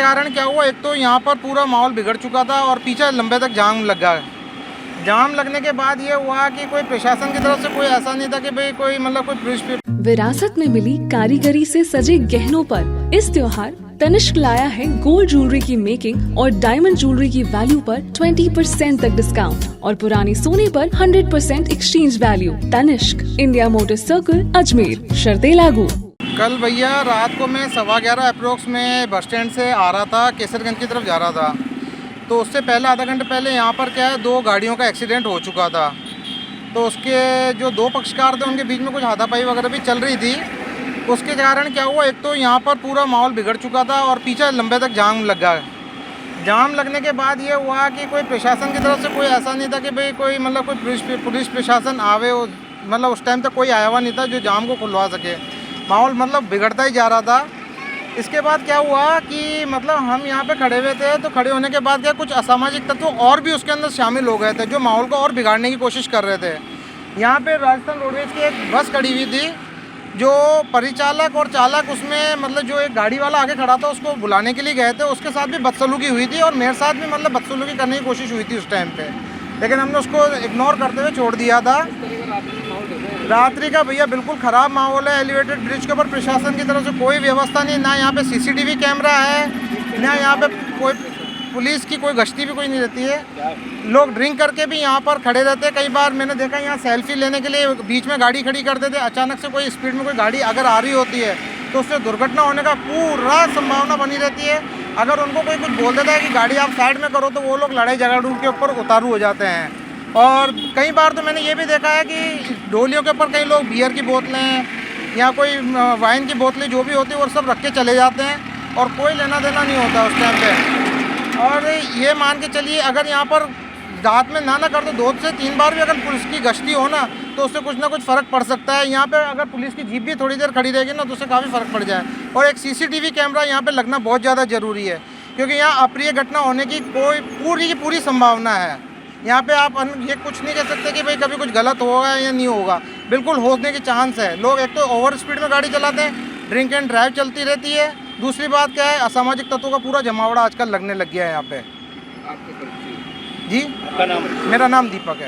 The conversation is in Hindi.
कारण क्या हुआ, एक तो यहाँ पर पूरा माहौल बिगड़ चुका था और पीछे लंबे तक जाम लग गया। जाम लगने के बाद ये हुआ कि कोई प्रशासन की तरफ से कोई ऐसा नहीं था कि भाई कोई मतलब कोई पुलिस। विरासत में मिली कारीगरी से सजे गहनों पर इस त्योहार तनिष्क लाया है गोल्ड ज्वेलरी की मेकिंग और डायमंड ज्वेलरी की वैल्यू पर 20% तक डिस्काउंट और पुराने सोने पर 100% exchange value. Tanishq, India motor circle, Ajmer, शर्तें लागू। कल भैया रात को मैं 11:15 अप्रोक्स में बस स्टैंड से आ रहा था, केसरगंज की तरफ जा रहा था। तो उससे पहले आधा घंटे पहले यहाँ पर क्या है, 2 गाड़ियों का एक्सीडेंट हो चुका था। तो उसके जो 2 पक्षकार थे उनके बीच में कुछ हाथापाई वगैरह भी चल रही थी। उसके कारण क्या हुआ, एक तो यहाँ पर पूरा माहौल बिगड़ चुका था और पीछे लंबे तक जाम लग गया। जाम लगने के बाद ये हुआ कि कोई प्रशासन की तरफ से कोई ऐसा नहीं था कि भाई कोई मतलब कोई पुलिस प्रशासन आवे, मतलब उस टाइम तक कोई आया हुआ नहीं था जो जाम को खुलवा सके। माहौल मतलब बिगड़ता ही जा रहा था। इसके बाद क्या हुआ कि मतलब हम यहाँ पे खड़े हुए थे, तो खड़े होने के बाद क्या कुछ असामाजिक तत्व और भी उसके अंदर शामिल हो गए थे जो माहौल को और बिगाड़ने की कोशिश कर रहे थे। यहाँ पे राजस्थान रोडवेज की एक बस खड़ी हुई थी, जो परिचालक और चालक उसमें मतलब जो एक गाड़ी वाला आगे खड़ा था उसको बुलाने के लिए गए थे, उसके साथ भी बदसलूकी हुई थी और मेरे साथ भी मतलब बदसलूकी करने की कोशिश हुई थी उस टाइम पे, लेकिन हमने उसको इग्नोर करते हुए छोड़ दिया था। रात्रि का भैया बिल्कुल ख़राब माहौल है। एलिवेटेड ब्रिज के ऊपर प्रशासन की तरफ से कोई व्यवस्था नहीं, ना यहाँ पे सीसीटीवी कैमरा है, ना यहाँ पे कोई पुलिस की कोई गश्ती भी कोई नहीं रहती है। लोग ड्रिंक करके भी यहाँ पर खड़े रहते हैं। कई बार मैंने देखा यहाँ सेल्फी लेने के लिए बीच में गाड़ी खड़ी कर देते। अचानक से कोई स्पीड में कोई गाड़ी अगर आ रही होती है तो उससे दुर्घटना होने का पूरा संभावना बनी रहती है। अगर उनको कोई कुछ बोल देता है कि गाड़ी आप साइड में करो, तो वो लोग लड़ाई झगड़ों के ऊपर उतारू हो जाते हैं। और कई बार तो मैंने ये भी देखा है कि डोलियों के ऊपर कई लोग बियर की बोतलें या कोई वाइन की बोतलें जो भी होती है वो सब रख के चले जाते हैं और कोई लेना देना नहीं होता उस टाइम पे। और ये मान के चलिए अगर यहाँ पर रात में ना कर दो 2 से 3 बार भी अगर पुलिस की गश्ती हो ना, तो उससे कुछ ना कुछ फ़र्क पड़ सकता है। यहाँ पे अगर पुलिस की जीप भी थोड़ी देर खड़ी रहेगी ना, तो उससे काफ़ी फ़र्क पड़ जाए। और एक सीसीटीवी कैमरा यहाँ पे लगना बहुत ज़्यादा ज़रूरी है, क्योंकि यहाँ अप्रिय घटना होने की कोई पूरी की पूरी संभावना है। यहाँ पे आप ये कुछ नहीं कह सकते कि भाई कभी कुछ गलत होगा या नहीं होगा, बिल्कुल होने की चांस है। लोग एक तो ओवर स्पीड में गाड़ी चलाते हैं, ड्रिंक एंड ड्राइव चलती रहती है। दूसरी बात क्या है, असामाजिक तत्वों का पूरा जमावड़ा आजकल लगने लग गया है यहाँ पे। जी, आपका नाम? मेरा नाम दीपक है।